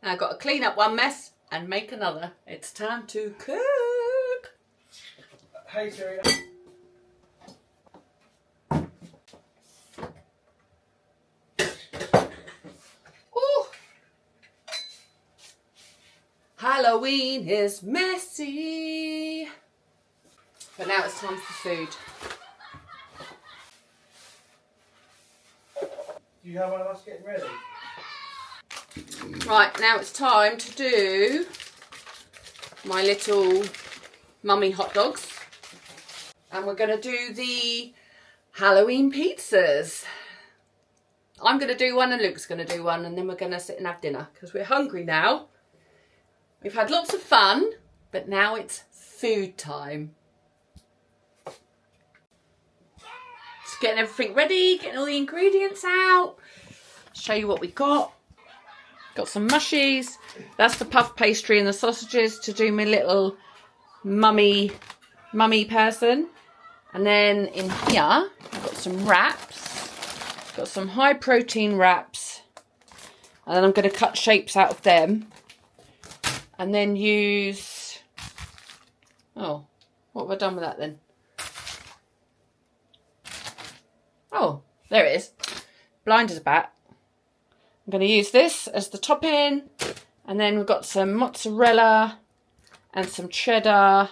Now I've got to clean up one mess and make another. It's time to cook. Hey, Serena. Ooh. Halloween is messy. But now it's time for food. Do you have one of us getting ready? Right, now it's time to do my little mummy hot dogs. And we're going to do the Halloween pizzas. I'm going to do one and Luke's going to do one, and then we're going to sit and have dinner because we're hungry now. We've had lots of fun, but now it's food time. Just getting everything ready, getting all the ingredients out. Show you what we got. Got some mushies. That's the puff pastry and the sausages to do my little mummy person. And then in here, I've got some wraps. Got some high protein wraps. And then I'm going to cut shapes out of them. And then use... Oh, what have I done with that then? Oh, there it is. Blind as a bat. I'm going to use this as the topping, and then we've got some mozzarella and some cheddar,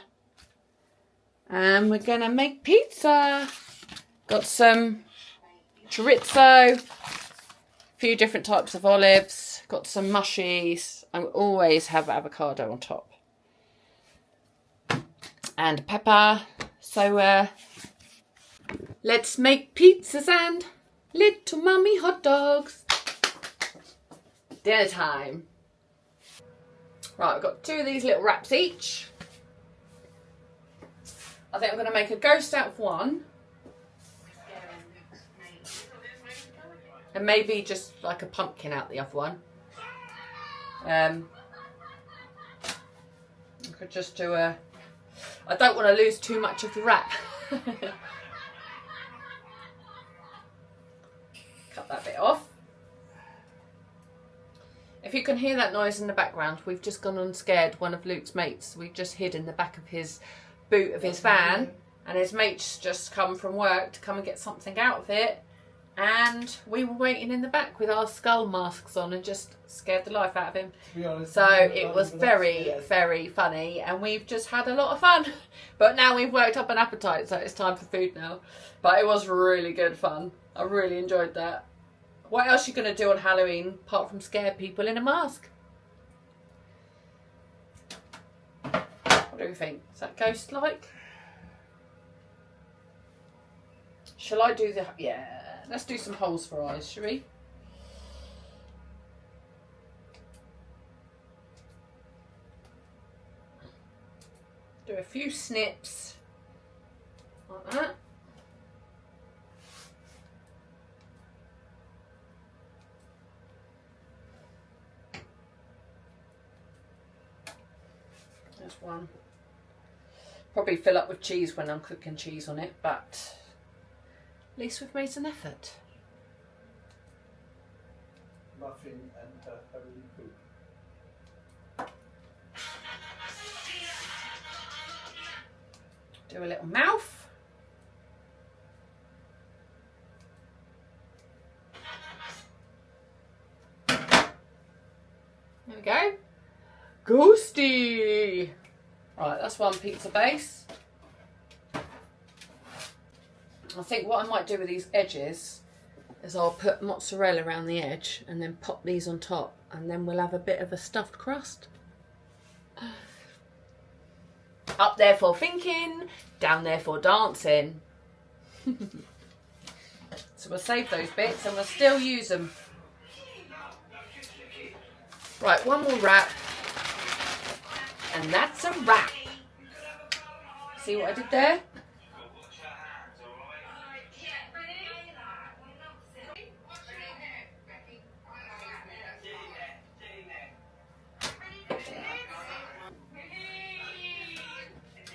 and we're going to make pizza. Got some chorizo, a few different types of olives, got some mushies, and we always have avocado on top, and pepper. So let's make pizzas and little mummy hot dogs. Dinner time. Right, I've got 2 of these little wraps each. I think I'm going to make a ghost out of one. And maybe just like a pumpkin out the other one. I could just do a... I don't want to lose too much of the wrap. Cut that bit off. If you can hear that noise in the background, we've just gone and scared one of Luke's mates. We've just hid in the back of his boot of his van, and his mate's just come from work to come and get something out of it, and we were waiting in the back with our skull masks on and just scared the life out of him. To be honest, So it was very, very funny, and we've just had a lot of fun. But now we've worked up an appetite, so it's time for food now. But it was really good fun. I really enjoyed that. What else are you going to do on Halloween apart from scare people in a mask? What do you think? Is that ghost-like? Shall I do the... Yeah, let's do some holes for eyes, shall we? Do a few snips. Like that. There's one. Probably fill up with cheese when I'm cooking cheese on it, but at least we've made an effort. Muffin and her holy poop. Do a little mouth. There we go. Ghosty! Right, that's one pizza base. I think what I might do with these edges is I'll put mozzarella around the edge and then pop these on top, and then we'll have a bit of a stuffed crust. Up there for thinking, down there for dancing. So we'll save those bits and we'll still use them. Right, one more wrap. And that's a wrap. See what I did there?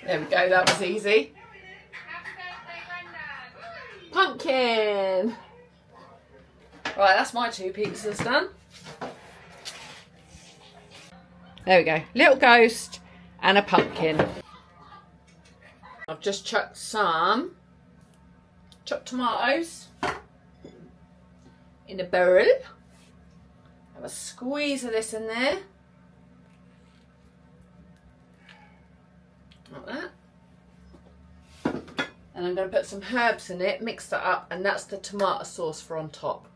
There we go, that was easy. Pumpkin! Right, that's my 2 pizzas done. There we go. Little ghost and a pumpkin. I've just chucked some chopped tomatoes in a barrel. Have a squeeze of this in there. Like that. And I'm going to put some herbs in it, mix that up, and that's the tomato sauce for on top.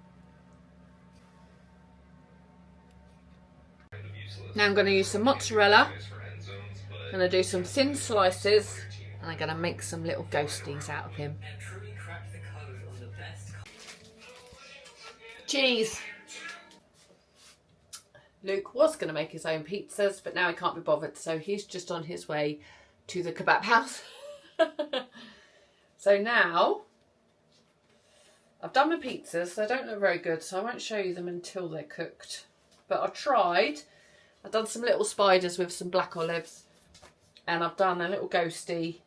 Now I'm going to use some mozzarella. I'm going to do some thin slices, and I'm going to make some little ghosties out of him. Cheese. Luke was going to make his own pizzas, but now he can't be bothered, so he's just on his way to the kebab house. So now, I've done my pizzas. They don't look very good, so I won't show you them until they're cooked. But I tried. I've done some little spiders with some black olives. And I've done a little ghosty.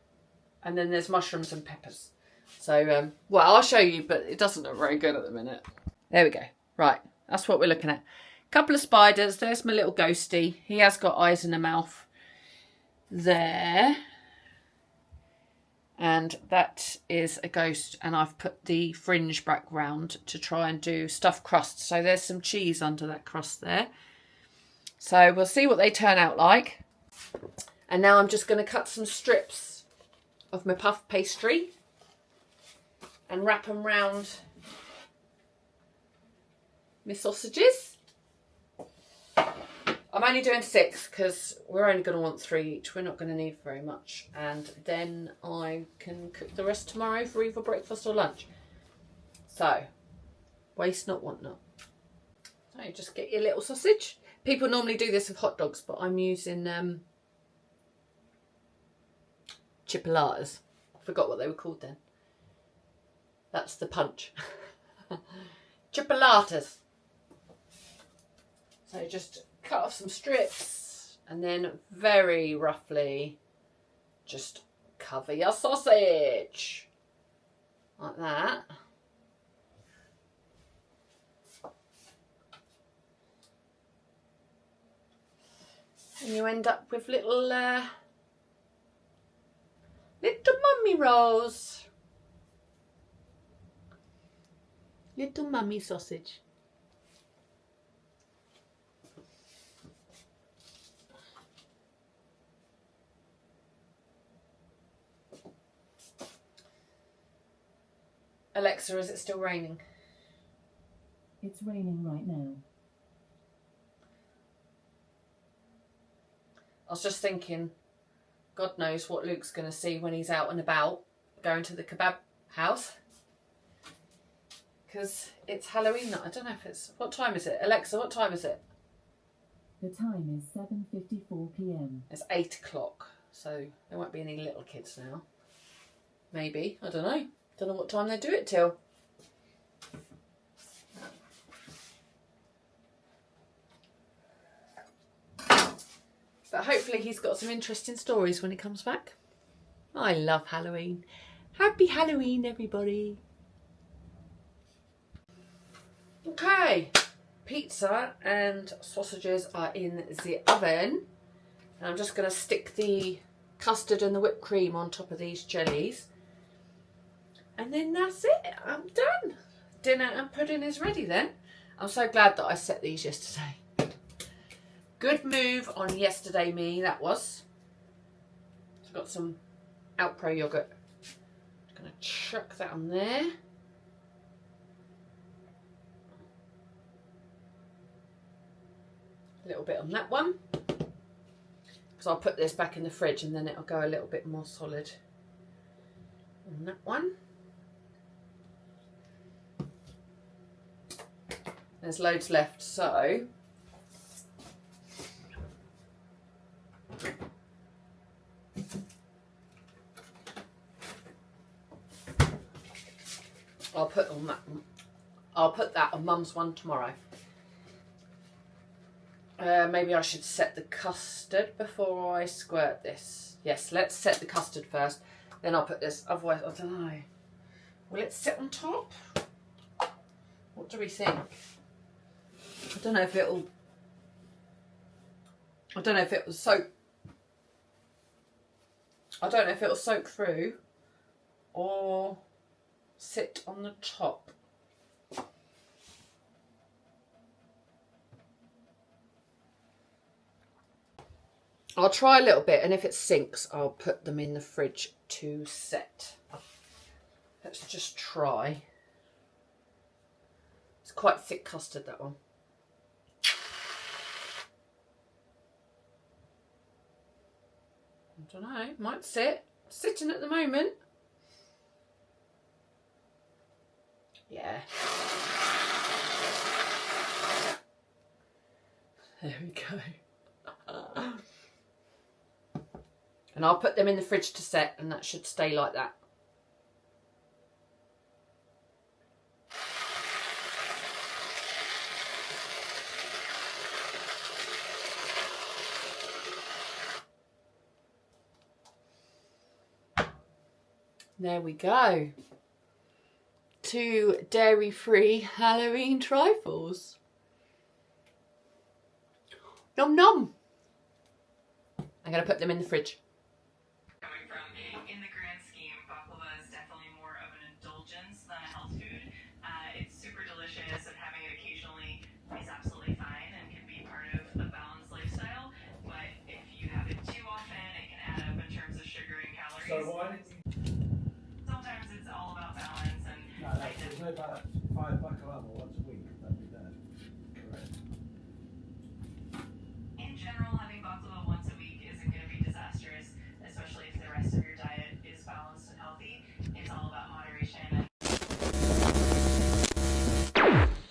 And then there's mushrooms and peppers. So, well, I'll show you, but it doesn't look very good at the minute. There we go. Right, that's what we're looking at. Couple of spiders. There's my little ghosty. He has got eyes and a mouth there. And that is a ghost, and I've put the fringe back round to try and do stuffed crust. So there's some cheese under that crust there. So we'll see what they turn out like. And now I'm just going to cut some strips of my puff pastry and wrap them round my sausages. I'm only doing 6 because we're only going to want 3 each. We're not going to need very much. And then I can cook the rest tomorrow for either breakfast or lunch. So, waste not, want not. So just get your little sausage. People normally do this with hot dogs, but I'm using chipolatas. I forgot what they were called then. That's the punch. Chipolatas. So just cut off some strips and then very roughly just cover your sausage like that. And you end up with little mummy rolls. Little mummy sausage. Alexa, is it still raining? It's raining right now. I was just thinking, God knows what Luke's going to see when he's out and about going to the kebab house. Because it's Halloween night. I don't know if it's... What time is it? Alexa, what time is it? The time is 7:54 p.m. It's 8 o'clock. So there won't be any little kids now. Maybe. I don't know. Don't know what time they do it till. But hopefully he's got some interesting stories when he comes back. I love Halloween. Happy Halloween, everybody. Okay. Pizza and sausages are in the oven. And I'm just going to stick the custard and the whipped cream on top of these jellies. And then that's it. I'm done. Dinner and pudding is ready then. I'm so glad that I set these yesterday. Good move on yesterday, me, that was. So I've got some Alpro yogurt. I'm going to chuck that on there. A little bit on that one. Because I'll put this back in the fridge and then it'll go a little bit more solid on that one. There's loads left, so I'll put that on Mum's one tomorrow. Maybe I should set the custard before I squirt this. Yes, let's set the custard first. Then I'll put this. Otherwise, I don't know. Will it sit on top? What do we think? I don't know if it'll... I don't know if it was soak. I don't know if it'll soak through or sit on the top. I'll try a little bit, and if it sinks, I'll put them in the fridge to set. Let's just try. It's quite thick custard, that one. I don't know, might sit. Sitting at the moment. Yeah. There we go. And I'll put them in the fridge to set, and that should stay like that. There we go. 2 dairy-free Halloween trifles. Nom nom. I'm going to put them in the fridge. Coming from, in the grand scheme, baklava is definitely more of an indulgence than a health food. It's super delicious, and having it occasionally is absolutely fine and can be part of a balanced lifestyle. But if you have it too often, it can add up in terms of sugar and calories. So why did you... Sometimes it's all about balance, and No, there's no balance.